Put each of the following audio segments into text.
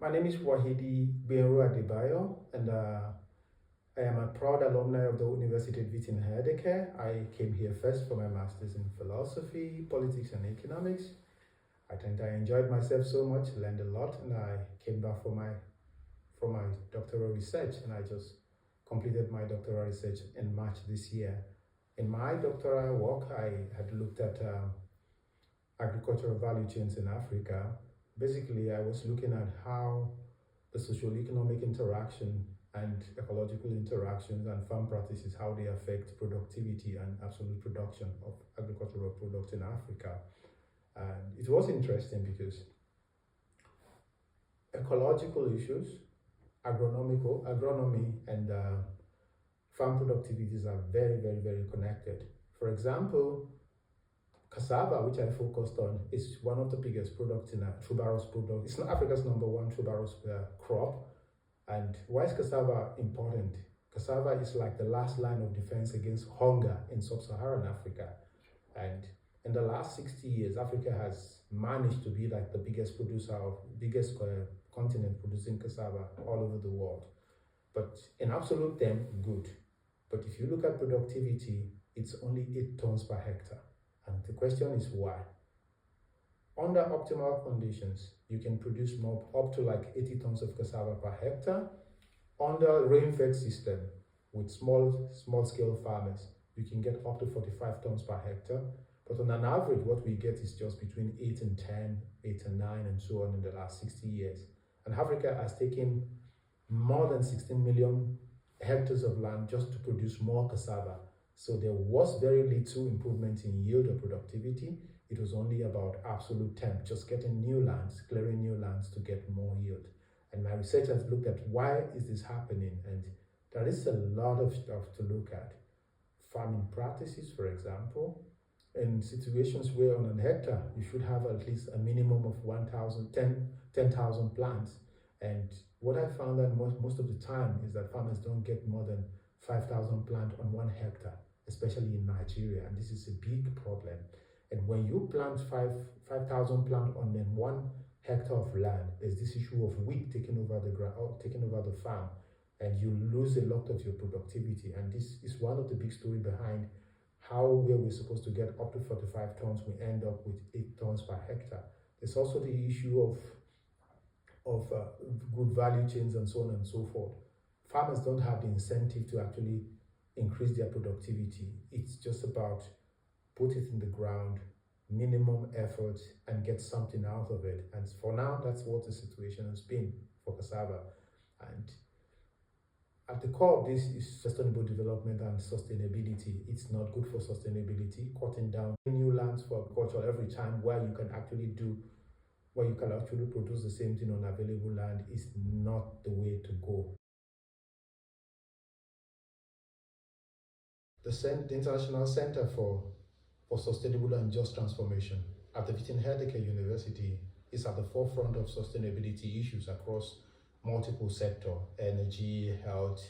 My name is Waidi Adebayo, and I am a proud alumni of the University of Wittenherdecke. I came here first for my master's in philosophy, politics, and economics. I think I enjoyed myself so much, learned a lot, and I came back for my doctoral research, and I just completed my doctoral research in March this year. In my doctoral work, I had looked at agricultural value chains in Africa. Basically, I was looking at how the socio-economic interaction and ecological interactions and farm practices, how they affect productivity and absolute production of agricultural products in Africa. And it was interesting because ecological issues, agronomy, and farm productivities are very, very, very connected. For example, cassava, which I focused on, is one of the biggest products in a tuberous product. It's Africa's number one tuberous crop. And why is cassava important? Cassava is like the last line of defense against hunger in sub-Saharan Africa. And in the last 60 years, Africa has managed to be like the biggest continent producing cassava all over the world. But in absolute terms, good. But if you look at productivity, it's only 8 tons per hectare. And the question is why? Under optimal conditions, you can produce more, up to like 80 tons of cassava per hectare. Under rain-fed system, with small scale farmers, you can get up to 45 tons per hectare. But on an average, what we get is just between 8 and 10, 8 and 9, and so on in the last 60 years. And Africa has taken more than 16 million hectares of land just to produce more cassava. So there was very little improvement in yield or productivity. It was only about absolute temp, just getting new lands, clearing new lands to get more yield. And my research has looked at why is this happening, and there is a lot of stuff to look at. Farming practices, for example, in situations where on a hectare, you should have at least a minimum of 10,000 plants. And what I found that most of the time is that farmers don't get more than 5,000 plants on 1 hectare, especially in Nigeria, and this is a big problem. And when you plant 5,000 plants on 1 hectare of land, there's this issue of weed taking over the ground, taking over the farm, and you lose a lot of your productivity. And this is one of the big stories behind how where we're supposed to get up to 45 tons, we end up with 8 tons per hectare. There's also the issue of good value chains and so on and so forth. Farmers don't have the incentive to actually increase their productivity. It's just about put it in the ground, minimum effort, and get something out of it. And for now, that's what the situation has been for cassava. And at the core of this is sustainable development and sustainability. It's not good for sustainability, cutting down new lands for agriculture every time where you can actually produce the same thing on available land is not the way to go. The International Center for Sustainable and Just Transformation at the Wittenherdecke University is at the forefront of sustainability issues across multiple sectors: energy, health,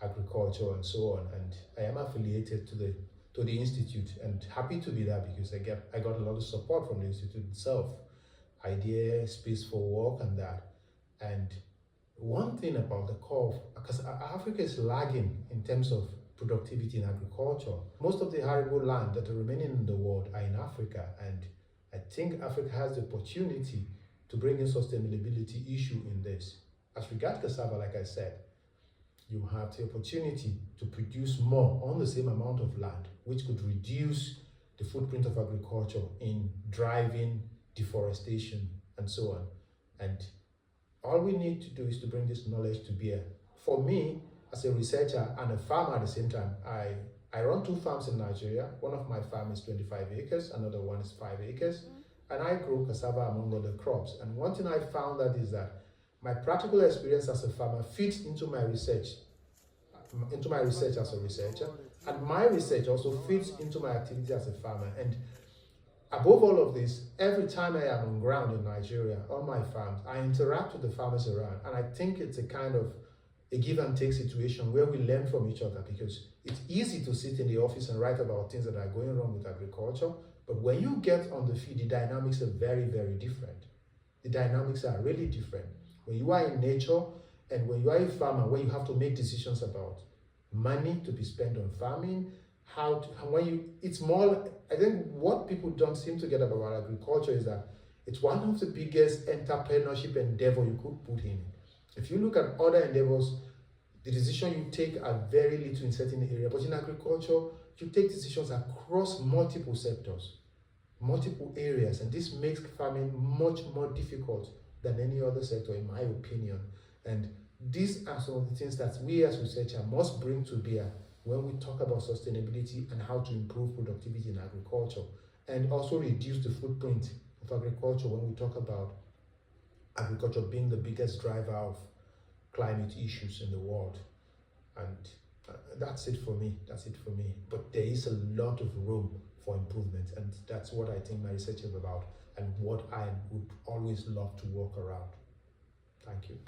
agriculture, and so on. And I am affiliated to the institute, and happy to be there because I got a lot of support from the institute itself, idea, space for work, and that. And one thing about the core, because Africa is lagging in terms of productivity in agriculture. Most of the arable land that are remaining in the world are in Africa, and I think Africa has the opportunity to bring in sustainability issue in this. As regards cassava, like I said, you have the opportunity to produce more on the same amount of land, which could reduce the footprint of agriculture in driving deforestation and so on. And all we need to do is to bring this knowledge to bear. For me, as a researcher and a farmer at the same time, I run 2 farms in Nigeria. One of my farms is 25 acres, another one is 5 acres, and I grow cassava among other crops. And one thing I found that is that my practical experience as a farmer fits into my research as a researcher, and my research also fits into my activity as a farmer. And above all of this, every time I am on ground in Nigeria, on my farms, I interact with the farmers around, and I think it's a kind of a give and take situation where we learn from each other, because it's easy to sit in the office and write about things that are going wrong with agriculture, but when you get on the field, the dynamics are very, very different. The dynamics are really different. When you are in nature and when you are a farmer, where you have to make decisions about money to be spent on farming, it's more, I think what people don't seem to get about agriculture is that it's one of the biggest entrepreneurship endeavor you could put in. If you look at other endeavors, the decisions you take are very little in certain areas, but in agriculture, you take decisions across multiple sectors, multiple areas, and this makes farming much more difficult than any other sector, in my opinion. And these are some of the things that we as researchers must bring to bear when we talk about sustainability and how to improve productivity in agriculture, and also reduce the footprint of agriculture when we talk about agriculture being the biggest driver of climate issues in the world. And that's it for me. But there is a lot of room for improvement, and that's what I think my research is about, and what I would always love to work around. Thank you.